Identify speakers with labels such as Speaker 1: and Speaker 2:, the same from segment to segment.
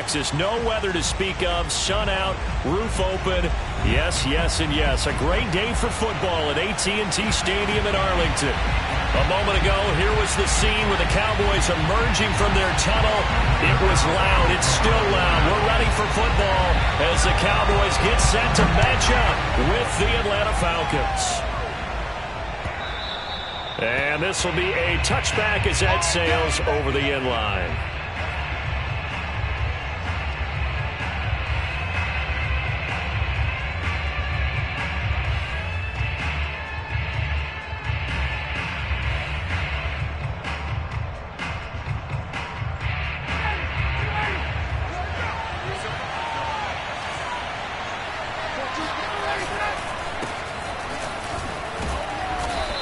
Speaker 1: Texas. No weather to speak of. Sun out, roof open. Yes, yes, and yes. A great day for football at AT&T Stadium in Arlington. A moment ago, here was the scene with the Cowboys emerging from their tunnel. It was loud. It's still loud. We're ready for football as the Cowboys get set to match up with the Atlanta Falcons. And this will be a touchback as that sails over the end line.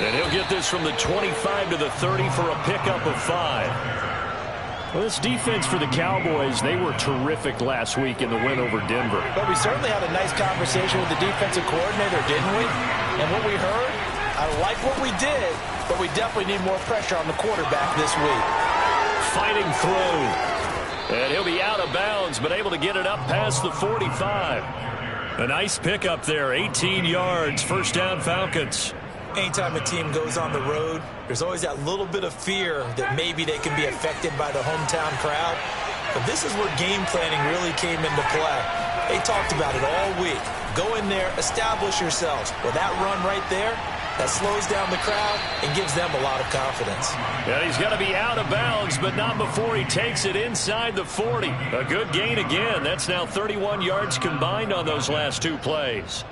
Speaker 1: And he'll get this from the 25 to the 30 for a pickup of 5. Well, this defense for the Cowboys, they were terrific last week in the win over Denver.
Speaker 2: But we certainly had a nice conversation with the defensive coordinator, didn't we? And what we heard, I like what we did, but we definitely need more pressure on the quarterback this week.
Speaker 1: Fighting through. And he'll be out of bounds, but able to get it up past the 45. A nice pickup there, 18 yards, first down Falcons.
Speaker 2: Anytime a team goes on the road, there's always that little bit of fear that maybe they can be affected by the hometown crowd. But this is where game planning really came into play. They talked about it all week. Go in there, establish yourselves. Well, that run right there, that slows down the crowd and gives them a lot of confidence.
Speaker 1: Yeah, he's got to be out of bounds, but not before he takes it inside the 40. A good gain again. That's now 31 yards combined on those last two plays.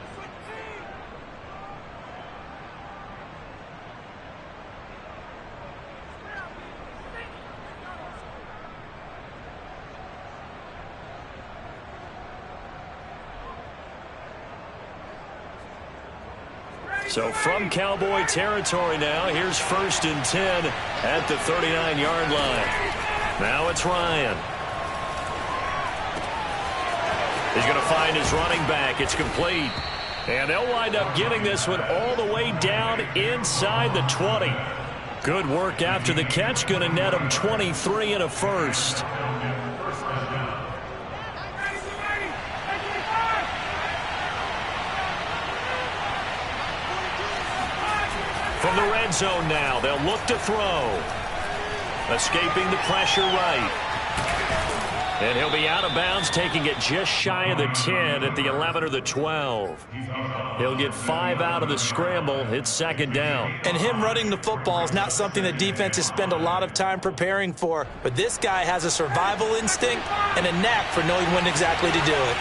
Speaker 1: So from Cowboy territory now, here's 1st and 10 at the 39-yard line. Now it's Ryan. He's going to find his running back. It's complete. And they'll wind up getting this one all the way down inside the 20. Good work after the catch. Going to net him 23 and a first. From the red zone now, they'll look to throw. Escaping the pressure right. And he'll be out of bounds, taking it just shy of the 10 at the 11 or the 12. He'll get 5 out of the scramble. It's second down.
Speaker 2: And him running the football is not something that defenses spend a lot of time preparing for. But this guy has a survival instinct and a knack for knowing when exactly to do it.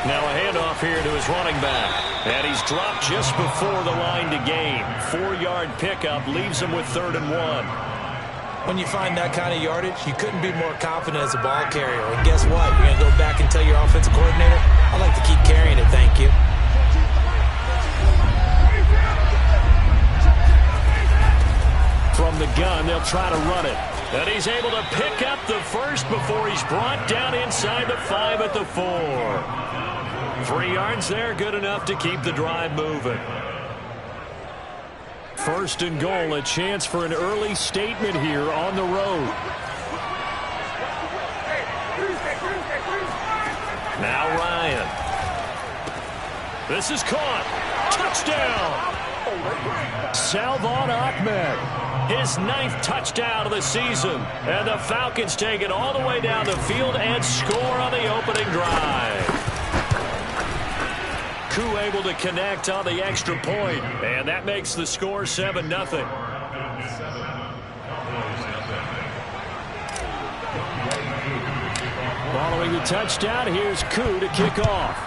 Speaker 1: Now a handoff here to his running back. And he's dropped just before the line to gain. 4-yard pickup leaves him with 3rd and 1.
Speaker 2: When you find that kind of yardage, you couldn't be more confident as a ball carrier. And guess what? You're going to go back and tell your offensive coordinator, I'd like to keep carrying it, thank you.
Speaker 1: From the gun, they'll try to run it. And he's able to pick up the first before he's brought down inside the 5 at the 4. 3 yards there, good enough to keep the drive moving. 1st and goal, a chance for an early statement here on the road. Now Ryan. This is caught. Touchdown. Salvon Ahmed. His 9th touchdown of the season. And the Falcons take it all the way down the field and score on the opening drive. Koo able to connect on the extra point, and that makes the score 7-0. Following the touchdown, here's Koo to kick off.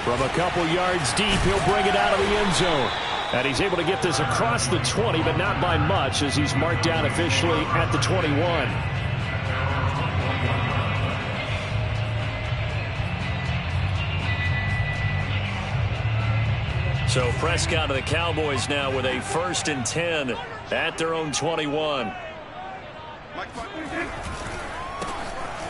Speaker 1: From a couple yards deep, he'll bring it out of the end zone. And he's able to get this across the 20, but not by much, as he's marked down officially at the 21. So Prescott of the Cowboys now with a 1st and 10 at their own 21.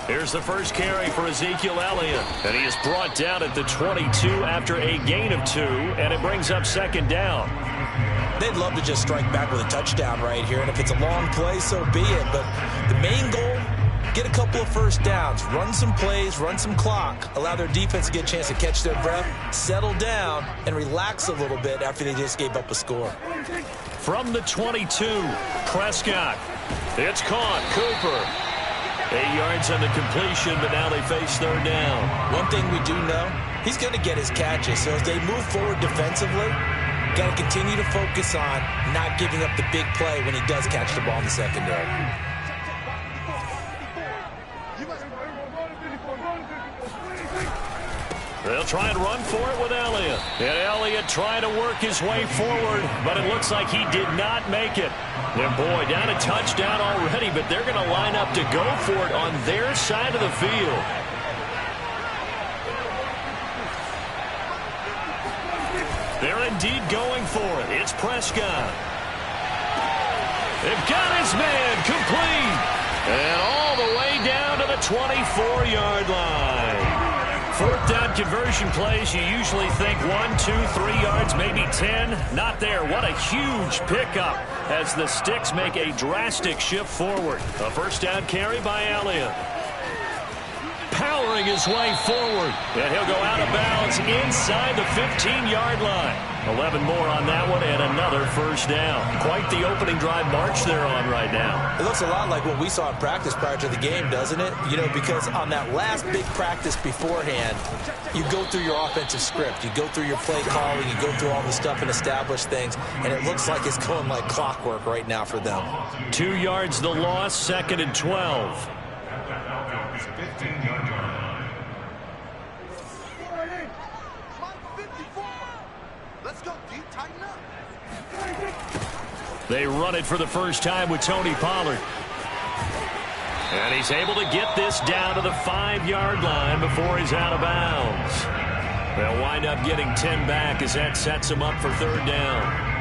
Speaker 1: Here's the first carry for Ezekiel Elliott. And he is brought down at the 22 after a gain of 2, and it brings up 2nd down.
Speaker 2: They'd love to just strike back with a touchdown right here, and if it's a long play, so be it. But the main goal, get a couple of first downs, run some plays, run some clock, allow their defense to get a chance to catch their breath, settle down, and relax a little bit after they just gave up a score.
Speaker 1: From the 22, Prescott. It's caught. Cooper. 8 yards on the completion, but now they face third down.
Speaker 2: One thing we do know, he's going to get his catches. So as they move forward defensively, got to continue to focus on not giving up the big play when he does catch the ball in the secondary.
Speaker 1: They'll try and run for it with Elliott. And Elliott trying to work his way forward, but it looks like he did not make it. And boy, down a touchdown already, but they're going to line up to go for it on their side of the field. They're indeed going for it. It's Prescott. They've got his man complete. And all the way down to the 24-yard line. Fourth down conversion plays, you usually think 1, 2, 3 yards, maybe 10. Not there. What a huge pickup as the Sticks make a drastic shift forward. A first down carry by Elliott. Powering his way forward. And he'll go out of bounds inside the 15-yard line. 11 more on that one and another first down. Quite the opening drive march they're on right now.
Speaker 2: It looks a lot like what we saw in practice prior to the game, doesn't it? You know, because on that last big practice beforehand, you go through your offensive script. You go through your play calling. You go through all the stuff and establish things. And it looks like it's going like clockwork right now for them. 2
Speaker 1: yards the loss, 2nd and 12. They run it for the first time with Tony Pollard. And he's able to get this down to the 5-yard line before he's out of bounds. They'll wind up getting 10 back as that sets him up for third down.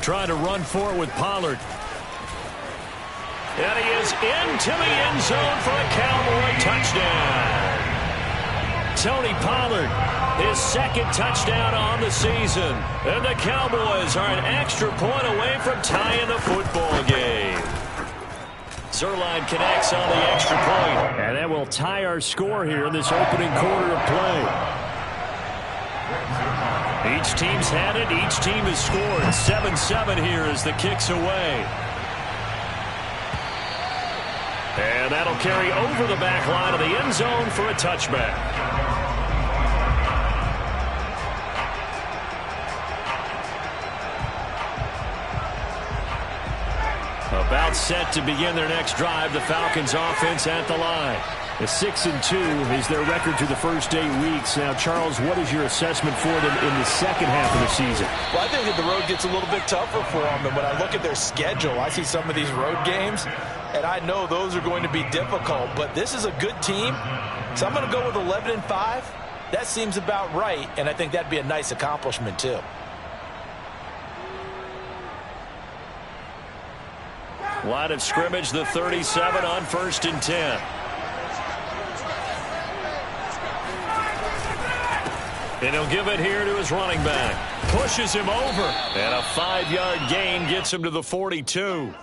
Speaker 1: Trying to run for it with Pollard. And he is into the end zone for a Cowboy touchdown. Tony Pollard, his 2nd touchdown on the season. And the Cowboys are an extra point away from tying the football game. Zerline connects on the extra point. And that will tie our score here in this opening quarter of play. Each team's had it. Each team has scored. 7-7 here as the kick's away. And that'll carry over the back line of the end zone for a touchback. About set to begin their next drive. The Falcons offense at the line. A 6-2 is their record through the first 8 weeks. Now, Charles, what is your assessment for them in the second half of the season?
Speaker 2: Well, I think that the road gets a little bit tougher for them. And when I look at their schedule, I see some of these road games, and I know those are going to be difficult. But this is a good team, so I'm going to go with 11-5. That seems about right, and I think that'd be a nice accomplishment, too.
Speaker 1: Line of scrimmage, the 37 on 1st and 10. And he'll give it here to his running back. Pushes him over. And a 5-yard gain gets him to the 42.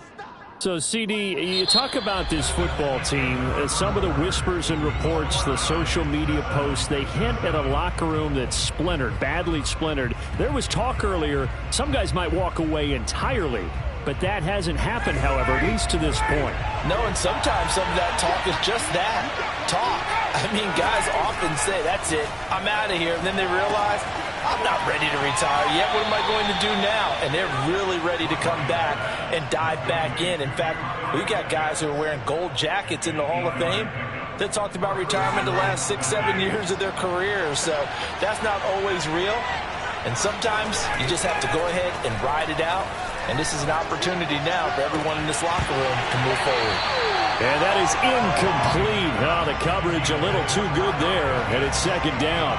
Speaker 1: So, CD, you talk about this football team. Some of the whispers and reports, the social media posts, they hint at a locker room that's splintered, badly splintered. There was talk earlier, some guys might walk away entirely. But that hasn't happened, however, at least to this point.
Speaker 2: No, and sometimes some of that talk is just that, talk. I mean, guys often say, that's it, I'm out of here. And then they realize, I'm not ready to retire yet. What am I going to do now? And they're really ready to come back and dive back in. In fact, we've got guys who are wearing gold jackets in the Hall of Fame that talked about retirement the last 6-7 years of their careers. So that's not always real. And sometimes you just have to go ahead and ride it out. And this is an opportunity now for everyone in this locker room to move forward.
Speaker 1: And that is incomplete. Oh, the coverage a little too good there, and it's second down.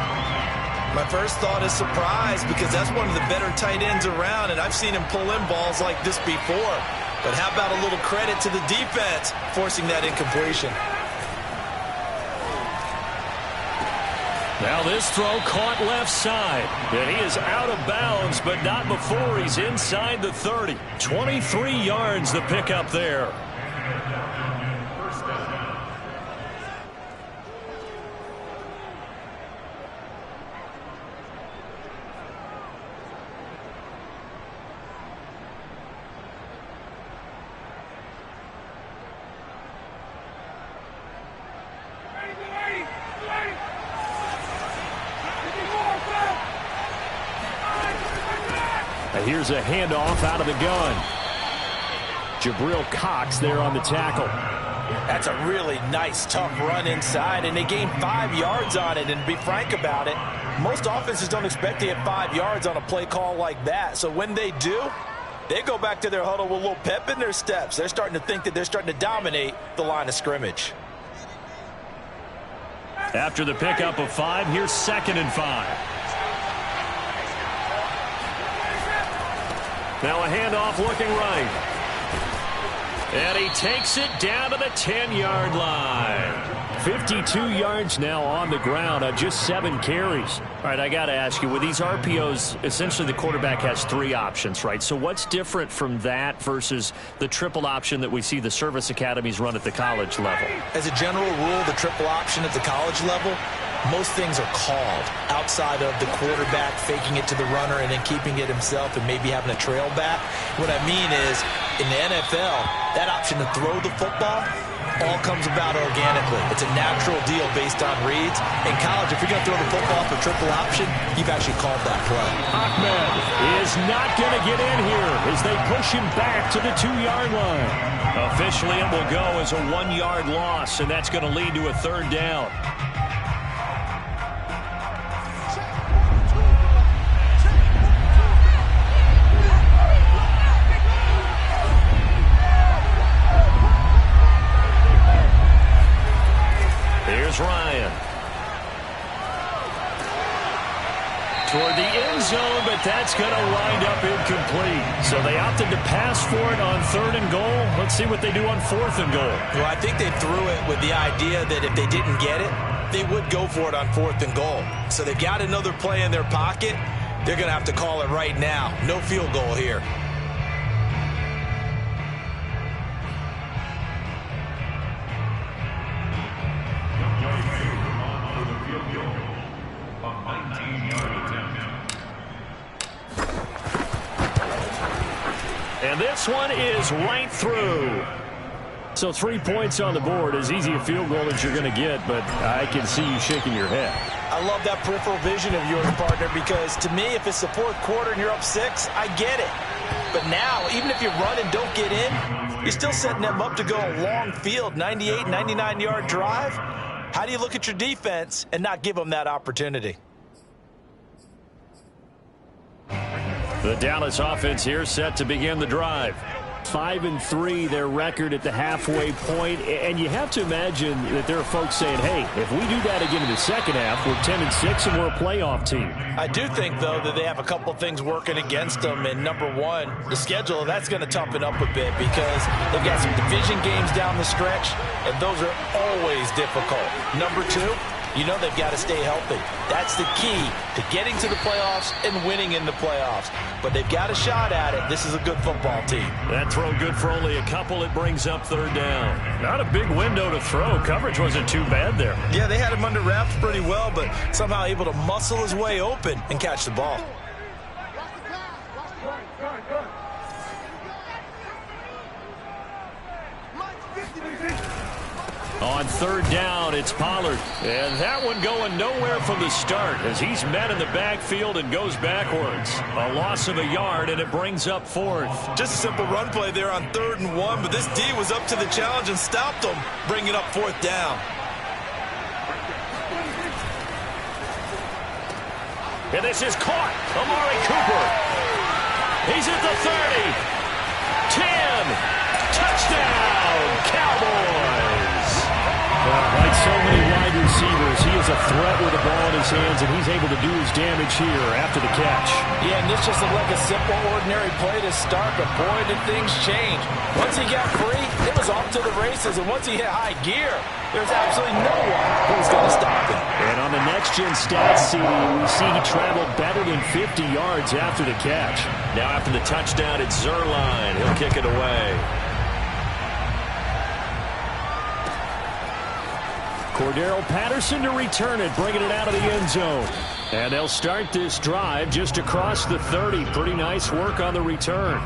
Speaker 2: My first thought is surprise because that's one of the better tight ends around, and I've seen him pull in balls like this before. But how about a little credit to the defense forcing that incompletion?
Speaker 1: Now this throw caught left side. And he is out of bounds, but not before he's inside the 30. 23 yards the pickup there. Here's a handoff out of the gun. Jabril Cox there on the tackle.
Speaker 2: That's a really nice, tough run inside, and they gained 5 yards on it. And to be frank about it, most offenses don't expect to get 5 yards on a play call like that. So when they do, they go back to their huddle with a little pep in their steps. They're starting to think that they're starting to dominate the line of scrimmage.
Speaker 1: After the pickup of 5, here's 2nd and 5. Now a handoff looking right. And he takes it down to the 10-yard line. 52 yards now on the ground on just 7 carries. All right, I got to ask you, with these RPOs, essentially the quarterback has 3 options, right? So what's different from that versus the triple option that we see the service academies run at the college level?
Speaker 2: As a general rule, the triple option at the college level, most things are called outside of the quarterback faking it to the runner and then keeping it himself and maybe having a trail back. What I mean is, in the NFL, that option to throw the football all comes about organically. It's a natural deal based on reads. In college, if you're going to throw the football for triple option, you've actually called that play.
Speaker 1: Ahmed is not going to get in here as they push him back to the 2-yard line. Officially, it will go as a 1-yard loss, and that's going to lead to a 3rd down. Here's Ryan. Toward the end zone, but that's going to wind up incomplete. So they opted to pass for it on 3rd and goal. Let's see what they do on 4th and goal.
Speaker 2: Well, I think they threw it with the idea that if they didn't get it, they would go for it on 4th and goal. So they've got another play in their pocket. They're going to have to call it right now. No field goal here.
Speaker 1: And this one is right through. So 3 points on the board, as easy a field goal as you're going to get, but I can see you shaking your head.
Speaker 2: I love that peripheral vision of yours, partner, because to me, if it's the 4th quarter and you're up 6, I get it. But now, even if you run and don't get in, you're still setting them up to go a long field, 98, 99-yard drive. How do you look at your defense and not give them that opportunity?
Speaker 1: The Dallas offense here set to begin the drive. 5-3, their record at the halfway point, and you have to imagine that there are folks saying, hey, if we do that again in the second half, we're 10-6 and we're a playoff team.
Speaker 2: I do think, though, that they have a couple of things working against them, and number one, the schedule, that's going to toughen up a bit because they've got some division games down the stretch, and those are always difficult. Number two, you know they've got to stay healthy. That's the key to getting to the playoffs and winning in the playoffs. But they've got a shot at it. This is a good football team.
Speaker 1: That throw good for only a couple. It brings up 3rd down. Not a big window to throw. Coverage wasn't too bad there.
Speaker 2: Yeah, they had him under wraps pretty well, but somehow able to muscle his way open and catch the ball.
Speaker 1: On 3rd down, it's Pollard. And that one going nowhere from the start as he's met in the backfield and goes backwards. A loss of a yard, and it brings up 4th.
Speaker 2: Just a simple run play there on 3rd and 1, but this D was up to the challenge and stopped him, bringing up 4th down.
Speaker 1: And this is caught. Amari Cooper. He's at the 30. 10. Touchdown, Cowboys. Like so many wide receivers, he is a threat with the ball in his hands, and he's able to do his damage here after the catch.
Speaker 2: Yeah, and this just looked like a simple, ordinary play to start, but boy, did things change. Once he got free, it was off to the races, and once he hit high gear, there's absolutely no one who was going to stop him.
Speaker 1: And on the next-gen stats, CD, we see he traveled better than 50 yards after the catch. Now after the touchdown, it's Zerline. He'll kick it away. Cordero Patterson to return it, bringing it out of the end zone. And they'll start this drive just across the 30. Pretty nice work on the return.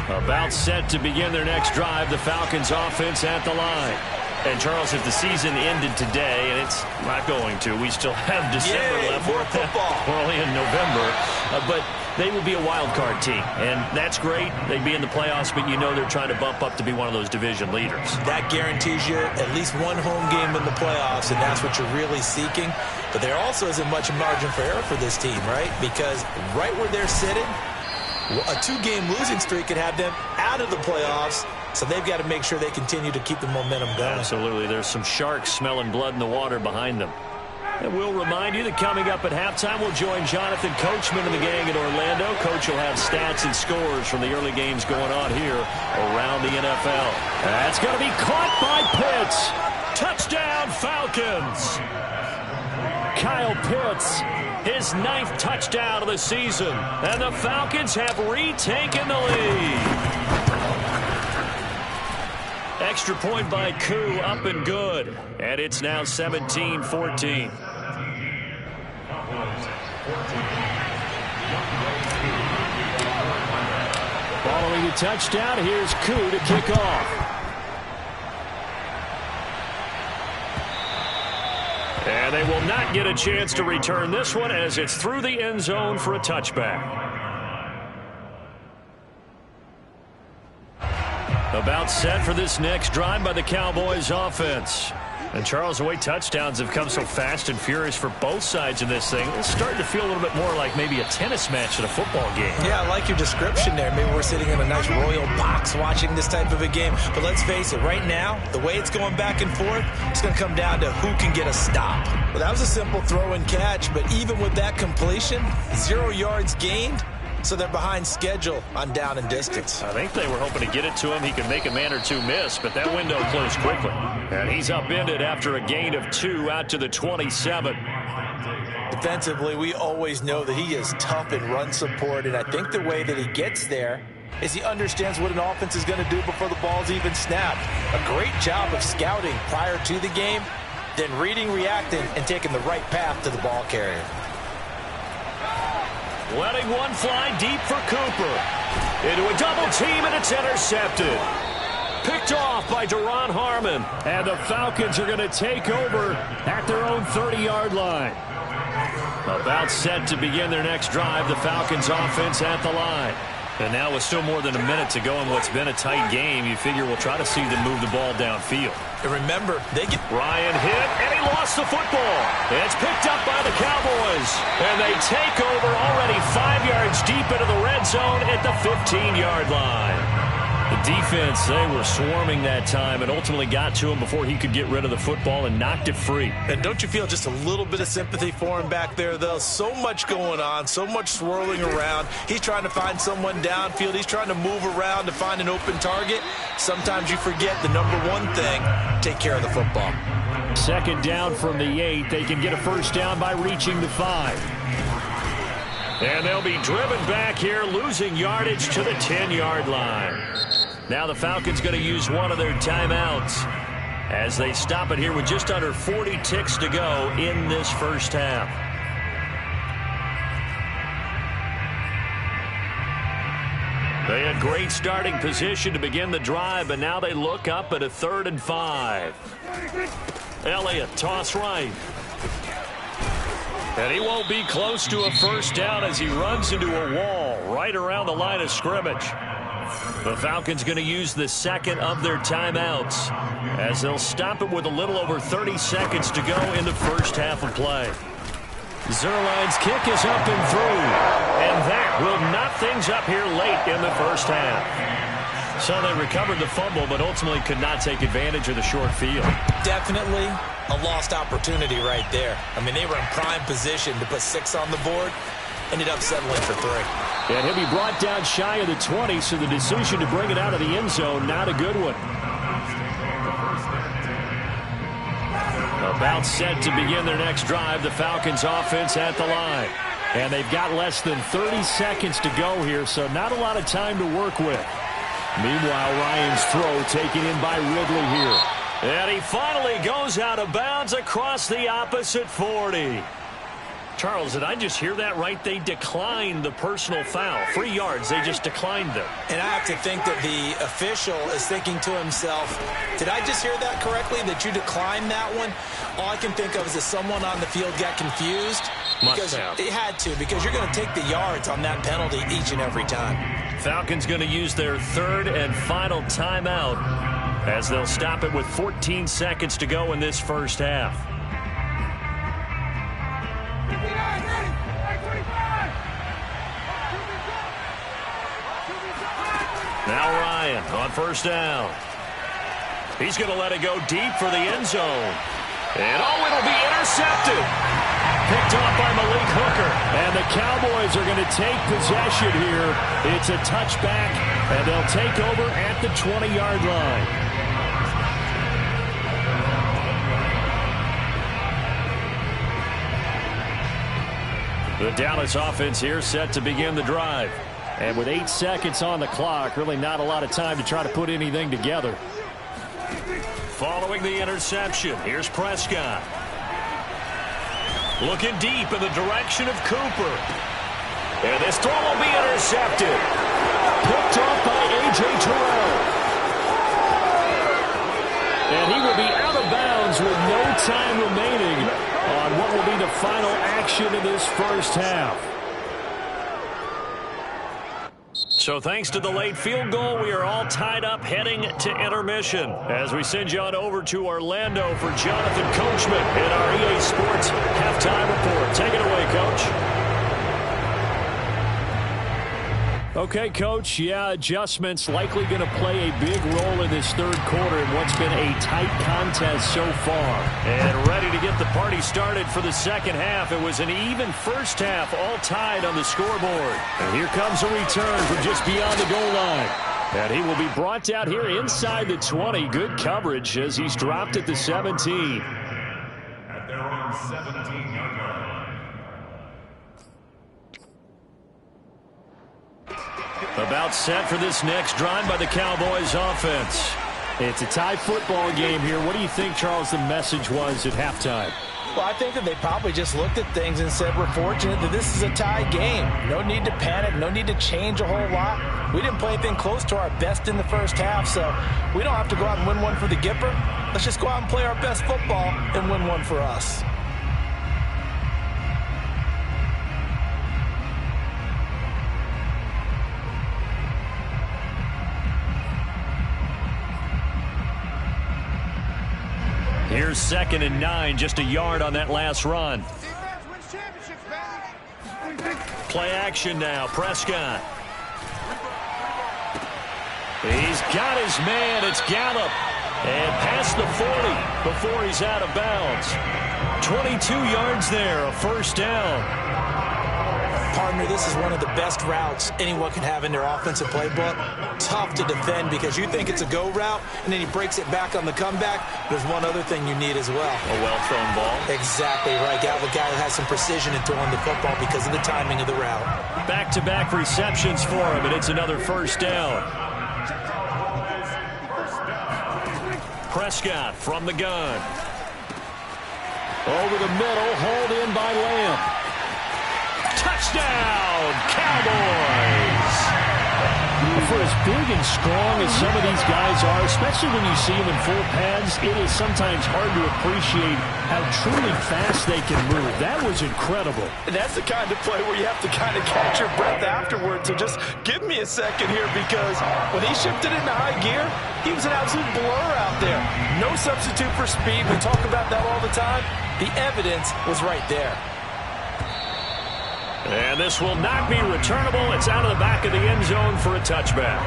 Speaker 1: About set to begin their next drive, the Falcons offense at the line. And, Charles, if the season ended today, and it's not going to, we still have December left.
Speaker 2: More football.
Speaker 1: We're only in November. But they would be a wild card team, and that's great. They'd be in the playoffs, but you know they're trying to bump up to be one of those division leaders.
Speaker 2: That guarantees you at least one home game in the playoffs, and that's what you're really seeking. But there also isn't much margin for error for this team, right? Because right where they're sitting, a two-game losing streak could have them out of the playoffs, so they've got to make sure they continue to keep the momentum going.
Speaker 1: Absolutely. There's some sharks smelling blood in the water behind them. And we'll remind you that coming up at halftime, we'll join Jonathan Coachman and the gang in Orlando. Coach will have stats and scores from the early games going on here around the NFL. That's going to be caught by Pitts. Touchdown, Falcons. Kyle Pitts, his 9th touchdown of the season. And the Falcons have retaken the lead. Extra point by Koo, up and good. And it's now 17-14. Following the touchdown, here's Koo to kick off. And they will not get a chance to return this one as it's through the end zone for a touchback. About set for this next drive by the Cowboys offense. And, Charles, the way touchdowns have come so fast and furious for both sides in this thing, it's starting to feel a little bit more like maybe a tennis match at a football game. Yeah, I like your description there. Maybe we're sitting in a nice royal box watching this type of a game. But let's face it, right now, the way it's going back and forth, it's going to come down to who can get a stop. Well, that was a simple throw and catch, but even with that completion, 0 yards gained. So they're behind schedule on down and distance. I think they were hoping to get it to him. He could make a man or two miss, but that window closed quickly. And he's upended after a gain of 2 out to the 27. Defensively, we always know that he is tough in run support, and I think the way that he gets there is he understands what an offense is going to do before the ball's even snapped. A great job of scouting prior to the game, then reading, reacting, and taking the right path to the ball carrier. Letting one fly deep for Cooper. Into a double team, and it's intercepted. Picked off by Deron Harmon. And the Falcons are going to take over at their own 30-yard line. About set to begin their next drive, the Falcons offense at the line. And now with still more than a minute to go in what's been a tight game, you figure we'll try to see them move the ball downfield. And remember, they get Ryan hit, and he lost the football. It's picked up by the Cowboys. And they take over already 5 yards deep into the red zone at the 15-yard line. The defense, they were swarming that time and ultimately got to him before he could get rid of the football and knocked it free. And don't you feel just a little bit of sympathy for him back there, though? So much going on, so much swirling around. He's trying to find someone downfield. He's trying to move around to find an open target. Sometimes you forget the number one thing, take care of the football. Second down from the 8. They can get a first down by reaching the 5. And they'll be driven back here, losing yardage to the 10-yard line. Now the Falcons going to use one of their timeouts as they stop it here with just under 40 ticks to go in this first half. They had great starting position to begin the drive, but now they look up at a 3rd and 5. Elliott, toss right. And he won't be close to a first down as he runs into a wall right around the line of scrimmage. The Falcons going to use the second of their timeouts as they'll stop it with a little over 30 seconds to go in the first half of play. Zerline's kick is up and through. And that will knot things up here late in the first half. So they recovered the fumble, but ultimately could not take advantage of the short field.
Speaker 2: Definitely a lost opportunity right there. I mean, they were in prime position to put 6 on the board. Ended up settling for 3.
Speaker 1: And he'll be brought down shy of the 20, so the decision to bring it out of the end zone, not a good one. About set to begin their next drive, the Falcons offense at the line. And they've got less than 30 seconds to go here, so not a lot of time to work with. Meanwhile, Ryan's throw taken in by Ridley here. And he finally goes out of bounds across the opposite 40. Charles, did I just hear that right? They declined the personal foul. 3 yards, they just declined them.
Speaker 2: And I have to think that the official is thinking to himself, did I just hear that correctly, that you declined that one? All I can think of is that someone on the field got confused.
Speaker 1: Must have.
Speaker 2: It had to, because you're going to take the yards on that penalty each and every time.
Speaker 1: Falcons going to use their 3rd and final timeout as they'll stop it with 14 seconds to go in this first half. Now Ryan on first down. He's going to let it go deep for the end zone. And it'll be intercepted. Picked off by Malik Hooker. And the Cowboys are going to take possession here. It's a touchback, and they'll take over at the 20-yard line. The Dallas offense here set to begin the drive. And with 8 seconds on the clock, really not a lot of time to try to put anything together. Following the interception, here's Prescott. Looking deep in the direction of Cooper. And this throw will be intercepted. Picked off by A.J. Terrell. And he will be out of bounds with no time remaining on what will be the final action of this first half. So thanks to the late field goal, we are all tied up heading to intermission as we send you on over to Orlando for Jonathan Coachman in our EA Sports Halftime Report. Take it away, Coach. Okay, Coach, yeah, adjustments likely going to play a big role in this third quarter in what's been a tight contest so far. And ready to get the party started for the second half. It was an even first half, all tied on the scoreboard. And here comes a return from just beyond the goal line. And he will be brought out here inside the 20. Good coverage as he's dropped at the 17.
Speaker 3: At their own 17-yard line.
Speaker 1: About set for this next drive by the Cowboys offense. It's a tie football game here. What do you think, Charles, the message was at halftime?
Speaker 2: Well, I think that they probably just looked at things and said, we're fortunate that this is a tie game. No need to panic. No need to change a whole lot. We didn't play anything close to our best in the first half, so we don't have to go out and win one for the Gipper. Let's just go out and play our best football and win one for us.
Speaker 1: Here's 2nd and 9, just a yard on that last run. Play action now, Prescott. He's got his man, it's Gallup. And past the 40 before he's out of bounds. 22 yards there, a first down.
Speaker 2: Partner, this is one of the best routes anyone can have in their offensive playbook. Tough to defend because you think it's a go route, and then he breaks it back on the comeback. There's one other thing you need as well.
Speaker 1: A well-thrown ball.
Speaker 2: Exactly right. Got a guy that has some precision in throwing the football because of the timing of the route.
Speaker 1: Back-to-back receptions for him, and it's another first down. Prescott from the gun. Over the middle, hauled in by Lamb. Touchdown, Cowboys! For as big and strong as some of these guys are, especially when you see them in full pads, it is sometimes hard to appreciate how truly fast they can move. That was incredible.
Speaker 4: And that's the kind of play where you have to kind of catch your breath afterwards. So just give me a second here, because when he shifted into high gear, he was an absolute blur out there. No substitute for speed. We talk about that all the time. The evidence was right there.
Speaker 1: And this will not be returnable. It's out of the back of the end zone for a touchback.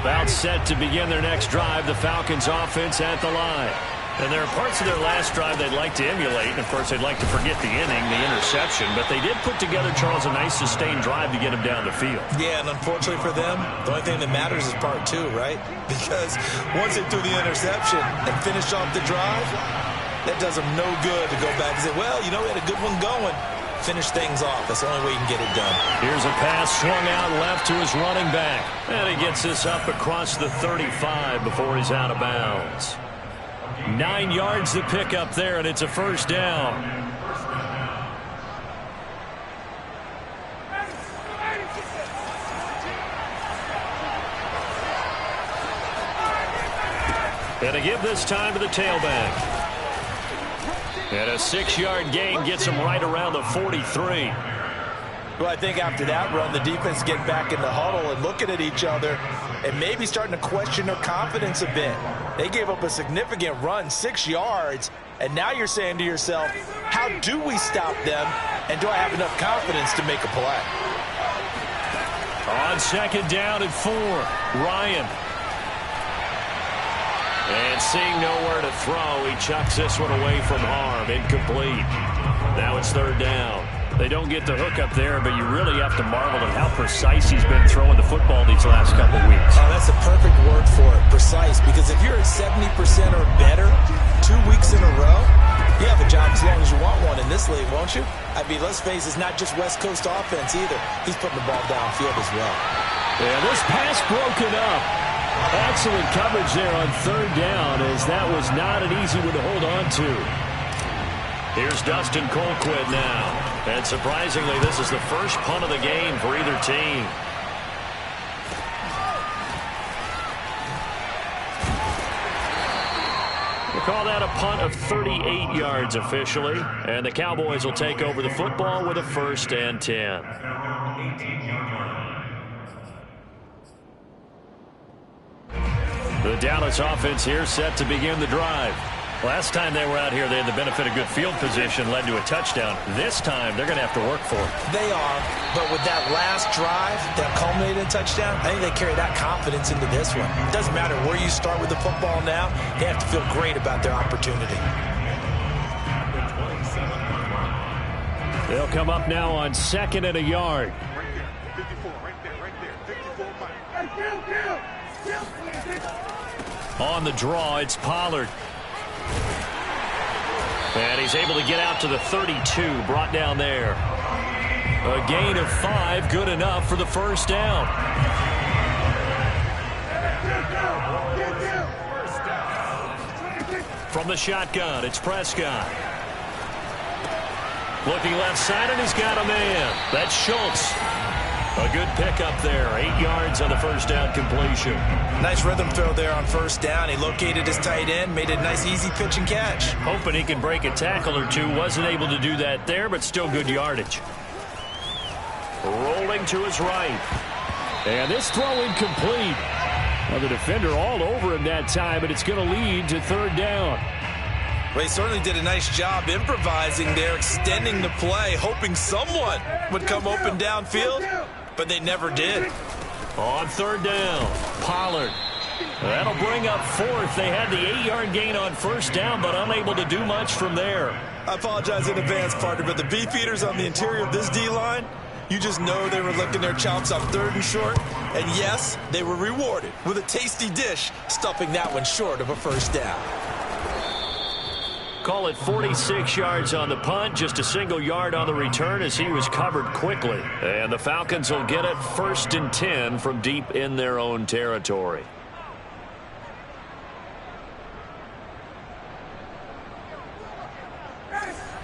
Speaker 1: About set to begin their next drive, the Falcons offense at the line. And there are parts of their last drive they'd like to emulate. And, of course, they'd like to forget the inning, the interception. But they did put together, Charles, a nice sustained drive to get him down the field.
Speaker 2: Yeah, and unfortunately for them, the only thing that matters is part two, right? Because once they threw the interception and finished off the drive, that does them no good to go back and say, well, you know, we had a good one going. Finish things off. That's the only way you can get it done.
Speaker 1: Here's a pass swung out left to his running back. And he gets this up across the 35 before he's out of bounds. 9 yards to pick up there, and it's a first down. And a give this time to the tailback. And a 6-yard gain gets him right around the 43.
Speaker 4: Well, I think after that run, the defense getting back in the huddle and looking at each other and maybe starting to question their confidence a bit. They gave up a significant run, 6 yards, and now you're saying to yourself, how do we stop them, and do I have enough confidence to make a play?
Speaker 1: On second down and 4, Ryan. And seeing nowhere to throw, he chucks this one away from harm. Incomplete. Now it's third down. They don't get the hook up there, but you really have to marvel at how precise he's been throwing the football these last couple weeks.
Speaker 2: Oh, that's a perfect word for it, precise, because if you're at 70% or better 2 weeks in a row, you have a job as long as you want one in this league, won't you? I mean, let's face it, it's not just West Coast offense either. He's putting the ball downfield as well.
Speaker 1: Yeah, this pass broken up. Excellent coverage there on third down, as that was not an easy one to hold on to. Here's Dustin Colquitt now. And surprisingly, this is the first punt of the game for either team. We'll call that a punt of 38 yards officially. And the Cowboys will take over the football with a 1st and 10. The Dallas offense here set to begin the drive. Last time they were out here, they had the benefit of good field position, led to a touchdown. This time, they're going to have to work for it.
Speaker 2: They are, but with that last drive that culminated in a touchdown, I think they carry that confidence into this one. It doesn't matter where you start with the football now. They have to feel great about their opportunity.
Speaker 1: They'll come up now on 2nd and a yard. On the draw, it's Pollard. And he's able to get out to the 32, brought down there. A gain of 5, good enough for the first down. From the shotgun, it's Prescott. Looking left side, and he's got a man. That's Schultz. A good pickup there. 8 yards on the first down completion.
Speaker 2: Nice rhythm throw there on first down. He located his tight end, made it a nice easy pitch and catch.
Speaker 1: Hoping he can break a tackle or two. Wasn't able to do that there, but still good yardage. Rolling to his right. And this throw incomplete. Well, the defender all over him that time, but it's going to lead to third down.
Speaker 2: Well, he certainly did a nice job improvising there, extending the play, hoping someone would come open downfield, but they never did.
Speaker 1: On third down, Pollard. That'll bring up 4th. They had the 8-yard gain on first down, but unable to do much from there.
Speaker 2: I apologize in advance, partner, but the beef eaters on the interior of this D-line, you just know they were licking their chops on 3rd and short. And yes, they were rewarded with a tasty dish, stuffing that one short of a first down.
Speaker 1: Call it 46 yards on the punt, just a single yard on the return as he was covered quickly. And the Falcons will get it 1st and 10 from deep in their own territory.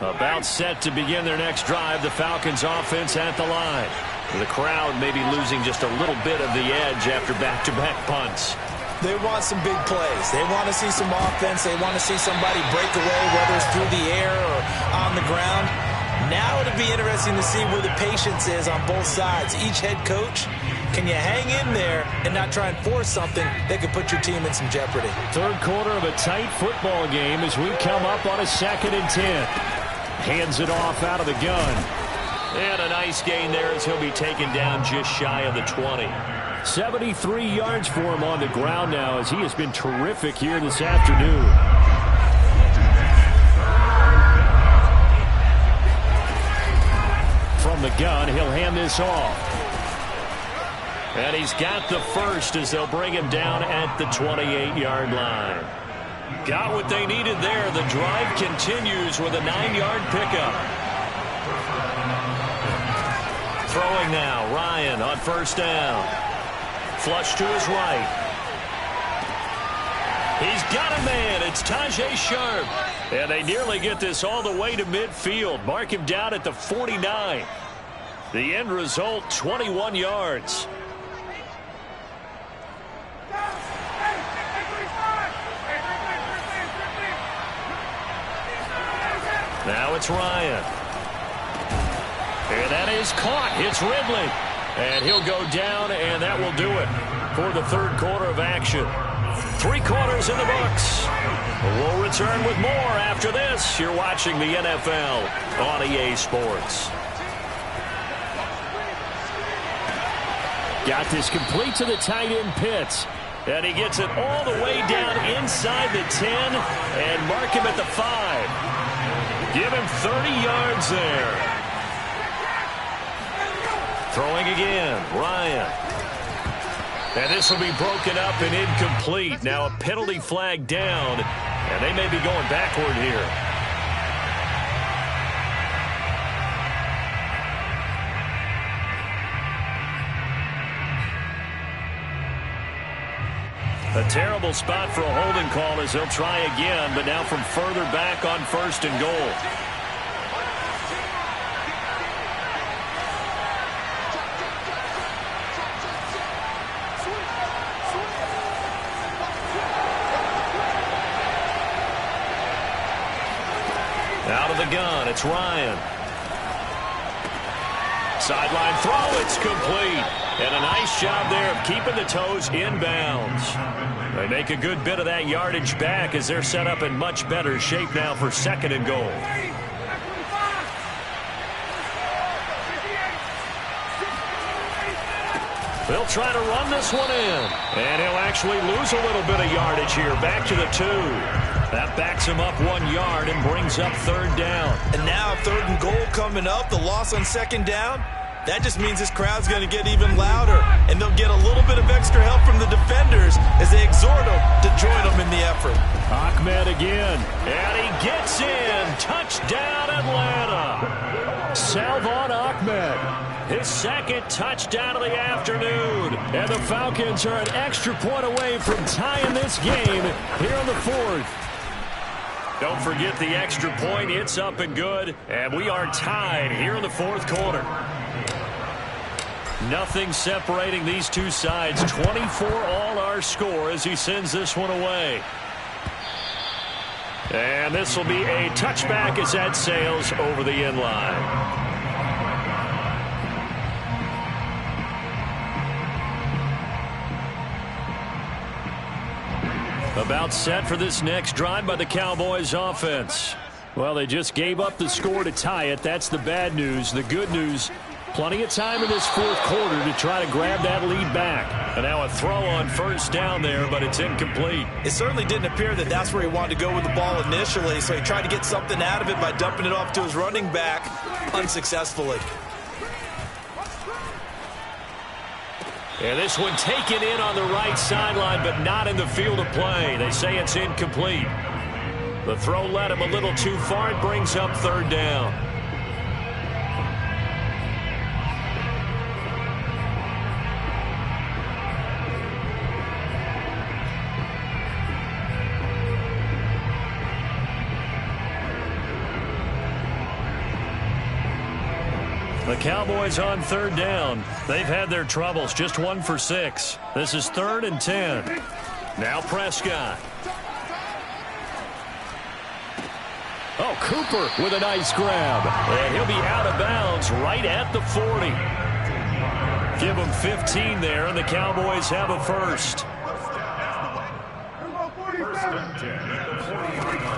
Speaker 1: About set to begin their next drive, the Falcons offense at the line. The crowd may be losing just a little bit of the edge after back-to-back punts.
Speaker 2: They want some big plays. They want to see some offense. They want to see somebody break away, whether it's through the air or on the ground. Now it'll be interesting to see where the patience is on both sides. Each head coach, can you hang in there and not try and force something that could put your team in some jeopardy?
Speaker 1: Third quarter of a tight football game as we come up on a 2nd and 10. Hands it off out of the gun. And a nice gain there as he'll be taken down just shy of the 20. 73 yards for him on the ground now as he has been terrific here this afternoon. From the gun, he'll hand this off. And he's got the first as they'll bring him down at the 28-yard line. Got what they needed there. The drive continues with a 9-yard pickup. Throwing now, Ryan on first down. Flush to his right. He's got a man. It's Tajay Sharp. And they nearly get this all the way to midfield. Mark him down at the 49. The end result, 21 yards. Now it's Ryan. And that is caught. It's Ridley. And he'll go down, and that will do it for the third quarter of action. 3 quarters in the books. We'll return with more after this. You're watching the NFL on EA Sports. Got this complete to the tight end Pitts. And he gets it all the way down inside the 10 and mark him at the 5. Give him 30 yards there. Throwing again, Ryan. And this will be broken up and incomplete. Now a penalty flag down, and they may be going backward here. A terrible spot for a holding call as they'll try again, but now from further back on 1st and goal. Out of the gun, it's Ryan. Sideline throw, it's complete. And a nice job there of keeping the toes inbounds. They make a good bit of that yardage back as they're set up in much better shape now for 2nd and goal. They'll try to run this one in. And he'll actually lose a little bit of yardage here. Back to the 2. That backs him up 1 yard and brings up 3rd down.
Speaker 2: And now 3rd and goal coming up. The loss on 2nd down. That just means this crowd's going to get even louder. And they'll get a little bit of extra help from the defenders as they exhort them to join them in the effort.
Speaker 1: Ahmed again. And he gets in. Touchdown, Atlanta. Salvon Ahmed. His 2nd touchdown of the afternoon. And the Falcons are an extra point away from tying this game here in the 4th. Don't forget the extra point. It's up and good. And we are tied here in the 4th quarter. Nothing separating these two sides. 24 all our score as he sends this one away. And this will be a touchback as that sails over the end line. About set for this next drive by the Cowboys offense. Well, they just gave up the score to tie it. That's the bad news. The good news, plenty of time in this 4th quarter to try to grab that lead back. And now a throw on 1st down there, but it's incomplete.
Speaker 2: It certainly didn't appear that that's where he wanted to go with the ball initially, so he tried to get something out of it by dumping it off to his running back unsuccessfully.
Speaker 1: And this one taken in on the right sideline, but not in the field of play. They say it's incomplete. The throw led him a little too far. It brings up 3rd down. The Cowboys on 3rd down. They've had their troubles. Just 1 for 6. This is 3rd and 10. Now Prescott. Oh, Cooper with a nice grab. And he'll be out of bounds right at the 40. Give him 15 there, and the Cowboys have a first.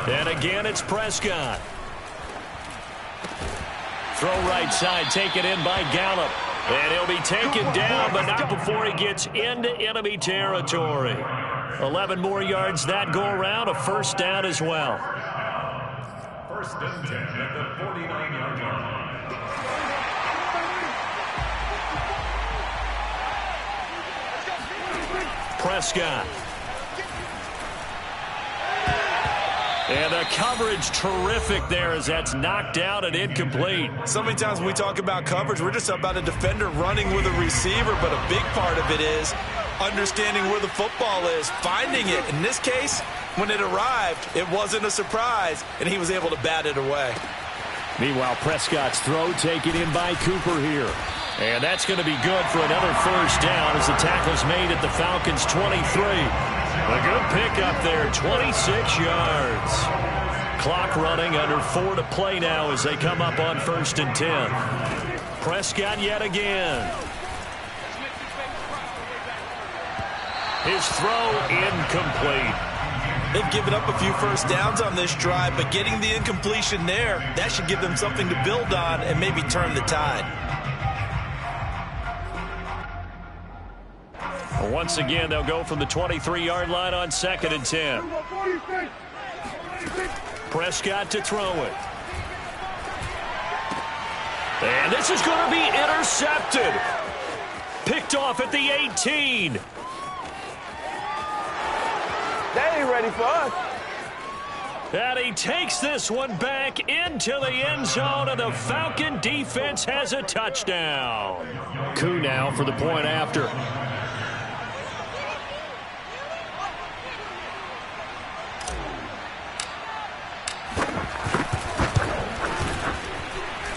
Speaker 1: And again, it's Prescott. Throw right side, taken in by Gallup. And he'll be taken down, but not before he gets into enemy territory. 11 more yards that go around, a first down as well.
Speaker 3: First and 10 at the 49-yard line.
Speaker 1: Prescott. And the coverage terrific there as that's knocked out and incomplete.
Speaker 2: So many times when we talk about coverage, we're just about a defender running with a receiver, but a big part of it is understanding where the football is, finding it. In this case, when it arrived, it wasn't a surprise, and he was able to bat it away.
Speaker 1: Meanwhile, Prescott's throw taken in by Cooper here. And that's going to be good for another first down as the tackle's made at the Falcons' 23. A good pickup there, 26 yards. Clock running, under 4 to play now as they come up on 1st and 10. Prescott yet again. His throw incomplete.
Speaker 2: They've given up a few first downs on this drive, but getting the incompletion there, that should give them something to build on and maybe turn the tide.
Speaker 1: Once again, they'll go from the 23-yard line on 2nd and 10. Prescott to throw it. And this is going to be intercepted. Picked off at the 18.
Speaker 4: They ain't ready for us.
Speaker 1: And he takes this one back into the end zone, and the Falcon defense has a touchdown. Koo now for the point after.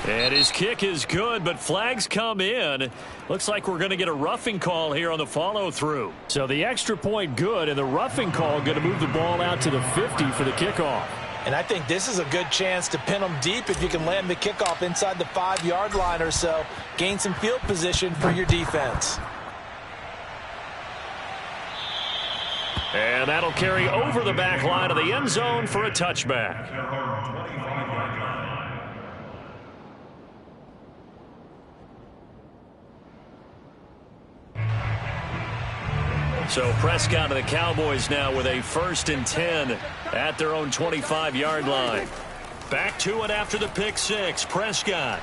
Speaker 1: And his kick is good, but flags come in. Looks like we're going to get a roughing call here on the follow-through. So the extra point good, and the roughing call going to move the ball out to the 50 for the kickoff.
Speaker 2: And I think this is a good chance to pin them deep if you can land the kickoff inside the 5-yard line or so. Gain some field position for your defense.
Speaker 1: And that'll carry over the back line of the end zone for a touchback. So Prescott and the Cowboys now with a 1st and 10 at their own 25-yard line. Back to it after the pick six. Prescott.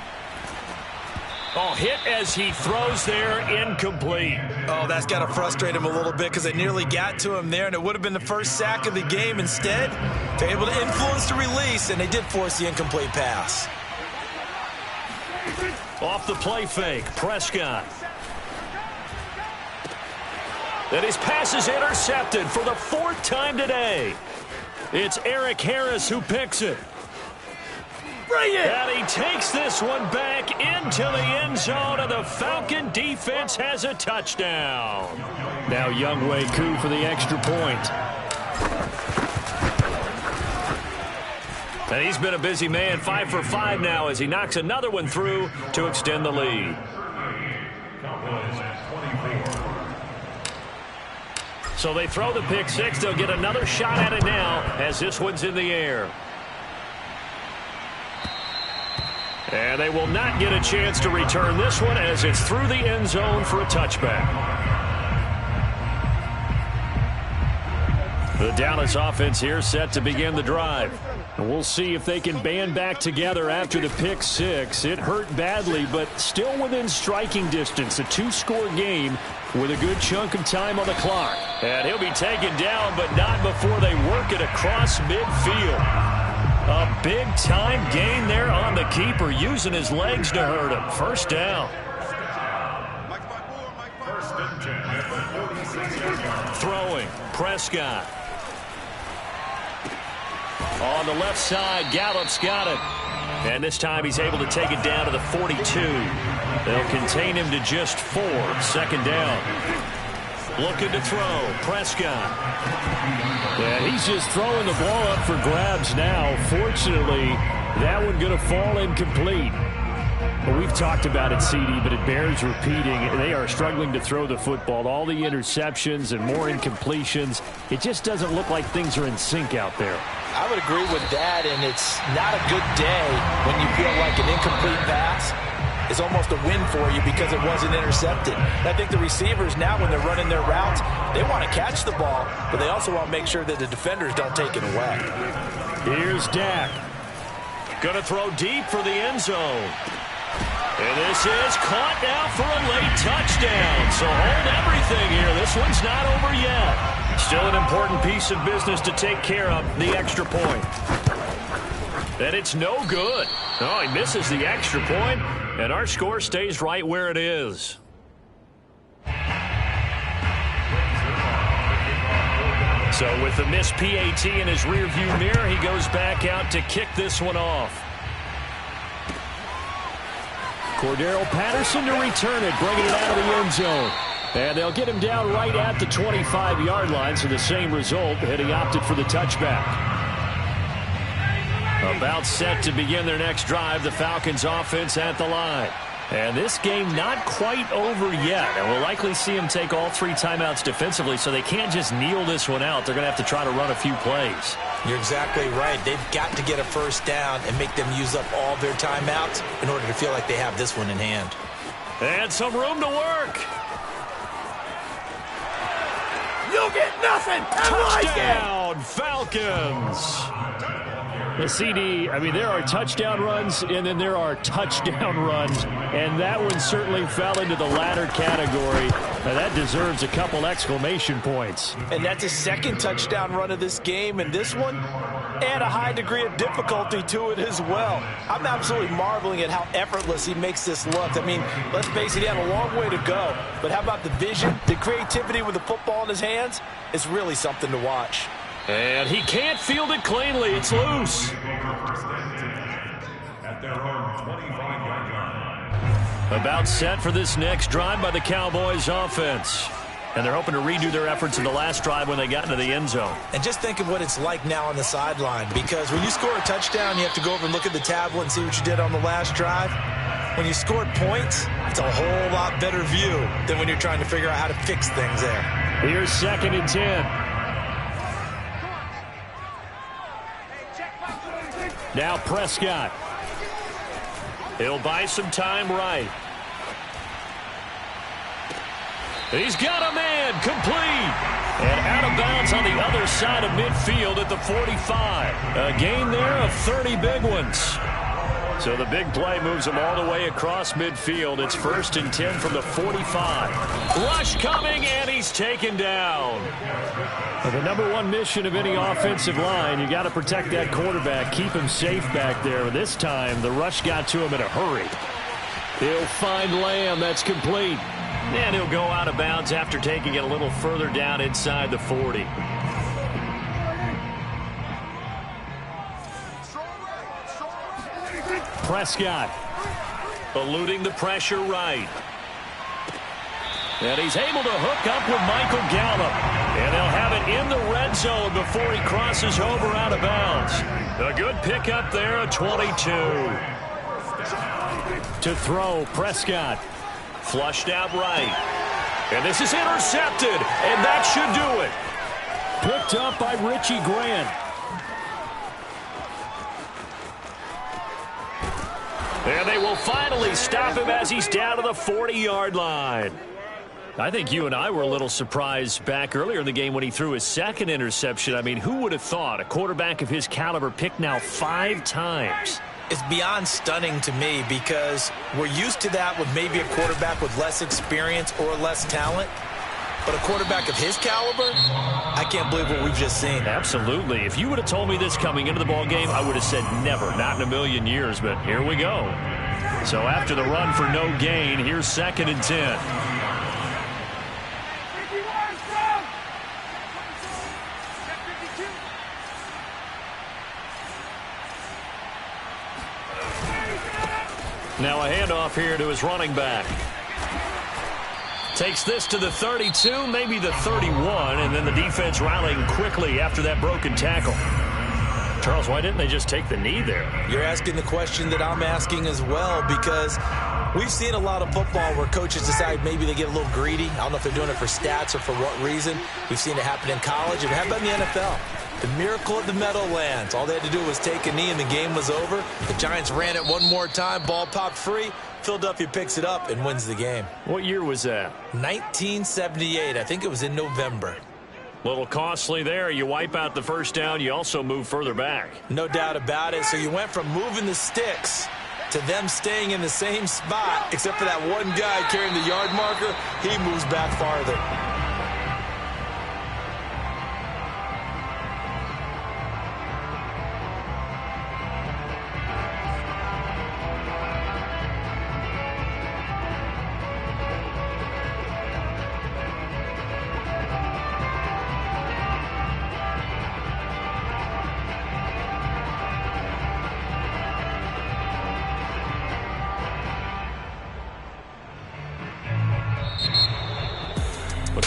Speaker 1: Oh, hit as he throws there, incomplete.
Speaker 2: Oh, that's got to frustrate him a little bit because they nearly got to him there, and it would have been the first sack of the game. Instead, they're able to influence the release, and they did force the incomplete pass.
Speaker 1: Off the play fake, Prescott. And his pass is intercepted for the 4th time today. It's Eric Harris who picks it. Bring it! And he takes this one back into the end zone, and the Falcon defense has a touchdown. Now Younghoe Koo for the extra point. And he's been a busy man, 5 for 5 now as he knocks another one through to extend the lead. So they throw the pick six. They'll get another shot at it now as this one's in the air. And they will not get a chance to return this one as it's through the end zone for a touchback. The Dallas offense here set to begin the drive. And we'll see if they can band back together after the pick six. It hurt badly, but still within striking distance. A 2-score game with a good chunk of time on the clock. And he'll be taken down, but not before they work it across midfield. A big-time gain there on the keeper, using his legs to hurt him. First down. Throwing, Prescott. On the left side, Gallup's got it. And this time he's able to take it down to the 42. They'll contain him to just 4. Second down. Looking to throw. Prescott.
Speaker 5: Yeah, he's just throwing the ball up for grabs now. Fortunately, that one going to fall incomplete. Well, we've talked about it, CD, but it bears repeating. They are struggling to throw the football. All the interceptions and more incompletions. It just doesn't look like things are in sync out there.
Speaker 4: I would agree with that, and it's not a good day when you feel like an incomplete pass is almost a win for you because it wasn't intercepted. And I think the receivers now, when they're running their routes, they want to catch the ball, but they also want to make sure that the defenders don't take it away.
Speaker 5: Here's Dak.
Speaker 1: Going to throw deep for the end zone. And this is caught now for a late touchdown. So hold everything here. This one's not over yet. Still an important piece of business to take care of, the extra point. And it's no good. Oh, he misses the extra point, and our score stays right where it is. So with the missed PAT in his rearview mirror, he goes back out to kick this one off.
Speaker 5: Cordero Patterson to return it, bringing it out of the end zone. And they'll get him down right at the 25-yard line, so the same result, had he opted for the touchback. About set to begin their next drive, the Falcons offense at the line. And this game not quite over yet. And we'll likely see them take all 3 timeouts defensively, so they can't just kneel this one out. They're going to have to try to run a few plays.
Speaker 2: You're exactly right. They've got to get a first down and make them use up all their timeouts in order to feel like they have this one in hand.
Speaker 1: And some room to work.
Speaker 5: You'll get nothing.
Speaker 1: Touchdown, Falcons.
Speaker 5: The CD, I mean, there are touchdown runs, and then there are touchdown runs, and that one certainly fell into the latter category. Now, that deserves a couple exclamation points.
Speaker 4: And that's his second touchdown run of this game, and this one, and a high degree of difficulty to it as well. I'm absolutely marveling at how effortless he makes this look. I mean, let's face it, he had a long way to go, but how about the vision, the creativity with the football in his hands? It's really something to watch.
Speaker 1: And he can't field it cleanly. It's loose.
Speaker 3: At their own 25-yard line.
Speaker 1: About set for this next drive by the Cowboys offense. And they're hoping to redo their efforts in the last drive when they got into the end zone.
Speaker 2: And just think of what it's like now on the sideline, because when you score a touchdown, you have to go over and look at the tablet and see what you did on the last drive. When you scored points, it's a whole lot better view than when you're trying to figure out how to fix things there.
Speaker 5: Here's 2nd and 10. Now Prescott.
Speaker 1: He'll buy some time right. He's got a man complete. And out of bounds on the other side of midfield at the 45. A gain there of 30 big ones. So the big play moves him all the way across midfield. It's 1st and 10 from the 45. Rush coming, and he's taken down.
Speaker 5: Well, the number one mission of any offensive line, you got to protect that quarterback, keep him safe back there. This time, the rush got to him in a hurry. He'll find Lamb. That's complete.
Speaker 1: And he'll go out of bounds after taking it a little further down inside the 40.
Speaker 5: Prescott.
Speaker 1: Eluding the pressure right. And he's able to hook up with Michael Gallup. And they'll have it in the red zone before he crosses over out of bounds. A good pickup there at 22.
Speaker 5: To throw, Prescott.
Speaker 1: Flushed out right. And this is intercepted. And that should do it.
Speaker 5: Picked up by Richie Grant.
Speaker 1: And they will finally stop him as he's down to the 40-yard line.
Speaker 5: I think you and I were a little surprised back earlier in the game when he threw his 2nd interception. I mean, who would have thought a quarterback of his caliber picked now 5 times?
Speaker 2: It's beyond stunning to me because we're used to that with maybe a quarterback with less experience or less talent. But a quarterback of his caliber, I can't believe what we've just seen.
Speaker 5: Absolutely. If you would have told me this coming into the ball game, I would have said never, not in a million years. But here we go. So after the run for no gain, here's 2nd and 10. Now a handoff here to his running back.
Speaker 1: Takes this to the 32, maybe the 31, and then the defense rallying quickly after that broken tackle. Charles, why didn't they just take the knee there?
Speaker 2: You're asking the question that I'm asking as well, because we've seen a lot of football where coaches decide maybe they get a little greedy. I don't know if they're doing it for stats or for what reason. We've seen it happen in college. And how about in the NFL? The miracle of the Meadowlands. All they had to do was take a knee and the game was over. The Giants ran it one more time. Ball popped free. Philadelphia picks it up and wins the game.
Speaker 1: What year was that?
Speaker 2: 1978. I think it was in November.
Speaker 1: Little costly there. You wipe out the first down. You also move further back.
Speaker 2: No doubt about it. So you went from moving the sticks to them staying in the same spot, except for that one guy carrying the yard marker. He moves back farther.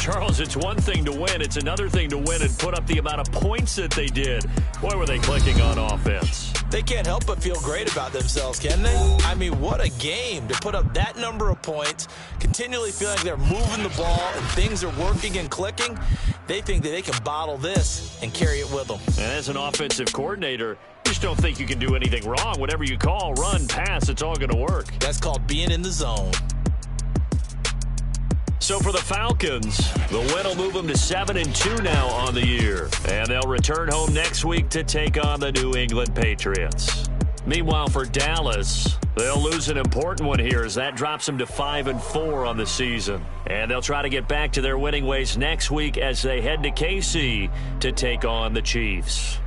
Speaker 1: Charles, it's one thing to win. It's another thing to win and put up the amount of points that they did. Boy, were they clicking on offense.
Speaker 2: They can't help but feel great about themselves, can they? I mean, what a game to put up that number of points, continually feeling like they're moving the ball and things are working and clicking. They think that they can bottle this and carry it with them.
Speaker 1: And as an offensive coordinator, you just don't think you can do anything wrong. Whatever you call, run, pass, it's all going to work.
Speaker 2: That's called being in the zone.
Speaker 1: So for the Falcons, the win will move them to 7-2 now on the year. And they'll return home next week to take on the New England Patriots. Meanwhile, for Dallas, they'll lose an important one here as that drops them to 5-4 on the season. And they'll try to get back to their winning ways next week as they head to KC to take on the Chiefs.